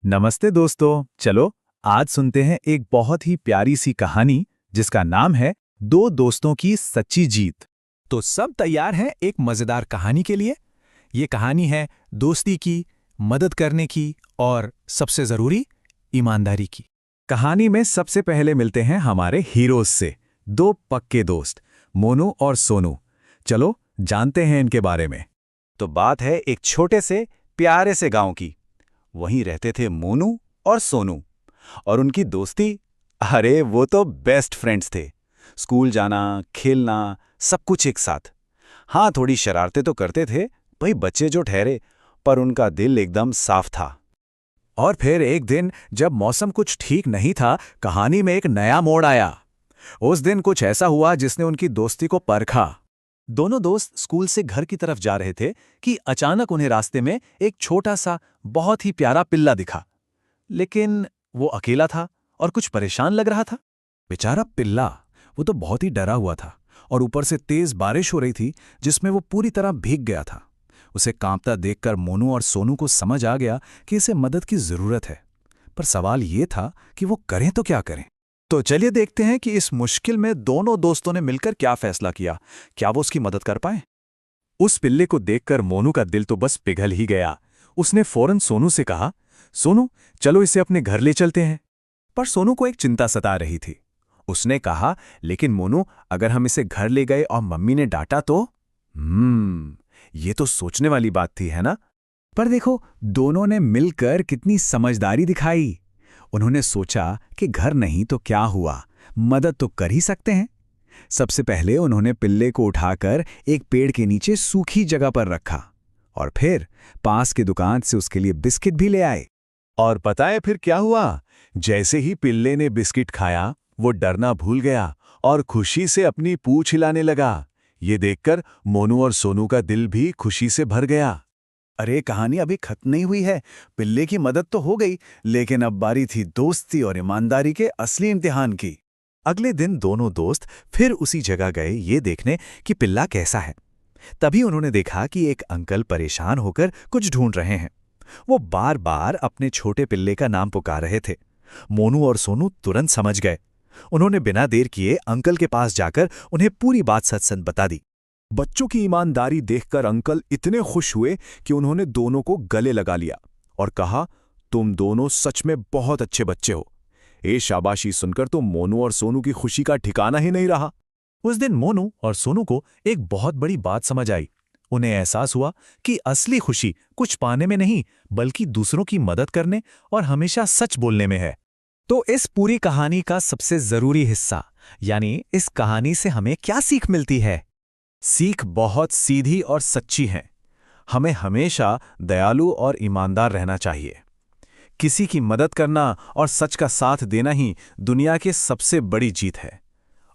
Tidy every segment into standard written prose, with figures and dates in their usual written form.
नमस्ते दोस्तों। चलो आज सुनते हैं एक बहुत ही प्यारी सी कहानी जिसका नाम है दो दोस्तों की सच्ची जीत। तो सब तैयार हैं एक मजेदार कहानी के लिए। ये कहानी है दोस्ती की, मदद करने की और सबसे जरूरी ईमानदारी की। कहानी में सबसे पहले मिलते हैं हमारे हीरोज से, दो पक्के दोस्त मोनू और सोनू। चलो जानते हैं इनके बारे में। तो बात है एक छोटे से प्यारे से गांव की। वहीं रहते थे मोनू और सोनू और उनकी दोस्ती, अरे वो तो बेस्ट फ्रेंड्स थे। स्कूल जाना, खेलना, सब कुछ एक साथ। हाँ, थोड़ी शरारतें तो करते थे, भाई बच्चे जो ठहरे, पर उनका दिल एकदम साफ था। और फिर एक दिन जब मौसम कुछ ठीक नहीं था, कहानी में एक नया मोड़ आया। उस दिन कुछ ऐसा हुआ जिसने उनकी दोस्ती को परखा। दोनों दोस्त स्कूल से घर की तरफ जा रहे थे कि अचानक उन्हें रास्ते में एक छोटा सा बहुत ही प्यारा पिल्ला दिखा। लेकिन वो अकेला था और कुछ परेशान लग रहा था। बेचारा पिल्ला, वो तो बहुत ही डरा हुआ था और ऊपर से तेज बारिश हो रही थी जिसमें वो पूरी तरह भीग गया था। उसे कांपता देखकर मोनू और सोनू को समझ आ गया कि इसे मदद की जरूरत है। पर सवाल ये था कि वो करें तो क्या करें। तो चलिए देखते हैं कि इस मुश्किल में दोनों दोस्तों ने मिलकर क्या फैसला किया। क्या वो उसकी मदद कर पाए? उस पिल्ले को देखकर मोनू का दिल तो बस पिघल ही गया। उसने फौरन सोनू से कहा, सोनू चलो इसे अपने घर ले चलते हैं। पर सोनू को एक चिंता सता रही थी। उसने कहा, लेकिन मोनू, अगर हम इसे घर ले गए और मम्मी ने डांटा तो? ये तो सोचने वाली बात थी, है ना? पर देखो, दोनों ने मिलकर कितनी समझदारी दिखाई। उन्होंने सोचा कि घर नहीं तो क्या हुआ, मदद तो कर ही सकते हैं। सबसे पहले उन्होंने पिल्ले को उठाकर एक पेड़ के नीचे सूखी जगह पर रखा और फिर पास की दुकान से उसके लिए बिस्किट भी ले आए। और पता है फिर क्या हुआ? जैसे ही पिल्ले ने बिस्किट खाया, वो डरना भूल गया और खुशी से अपनी पूंछ हिलाने लगा। ये देखकर मोनू और सोनू का दिल भी खुशी से भर गया। अरे, कहानी अभी खत्म नहीं हुई है। पिल्ले की मदद तो हो गई, लेकिन अब बारी थी दोस्ती और ईमानदारी के असली इम्तिहान की। अगले दिन दोनों दोस्त फिर उसी जगह गए ये देखने कि पिल्ला कैसा है। तभी उन्होंने देखा कि एक अंकल परेशान होकर कुछ ढूंढ रहे हैं। वो बार बार अपने छोटे पिल्ले का नाम पुकार रहे थे। मोनू और सोनू तुरंत समझ गए। उन्होंने बिना देर किए अंकल के पास जाकर उन्हें पूरी बात सच बता दी। बच्चों की ईमानदारी देखकर अंकल इतने खुश हुए कि उन्होंने दोनों को गले लगा लिया और कहा, तुम दोनों सच में बहुत अच्छे बच्चे हो। ये शाबाशी सुनकर तो मोनू और सोनू की खुशी का ठिकाना ही नहीं रहा। उस दिन मोनू और सोनू को एक बहुत बड़ी बात समझ आई। उन्हें एहसास हुआ कि असली खुशी कुछ पाने में नहीं, बल्कि दूसरों की मदद करने और हमेशा सच बोलने में है। तो इस पूरी कहानी का सबसे जरूरी हिस्सा, यानी इस कहानी से हमें क्या सीख मिलती है? सीख बहुत सीधी और सच्ची है। हमें हमेशा दयालु और ईमानदार रहना चाहिए। किसी की मदद करना और सच का साथ देना ही दुनिया की सबसे बड़ी जीत है।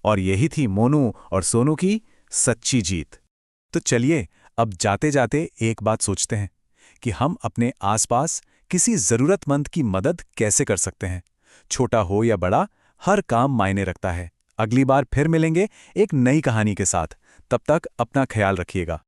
और यही थी मोनू और सोनू की सच्ची जीत। तो चलिए अब जाते जाते एक बात सोचते हैं कि हम अपने आसपास किसी जरूरतमंद की मदद कैसे कर सकते हैं। छोटा हो या बड़ा, हर काम मायने रखता है। अगली बार फिर मिलेंगे एक नई कहानी के साथ। तब तक अपना ख्याल रखिएगा।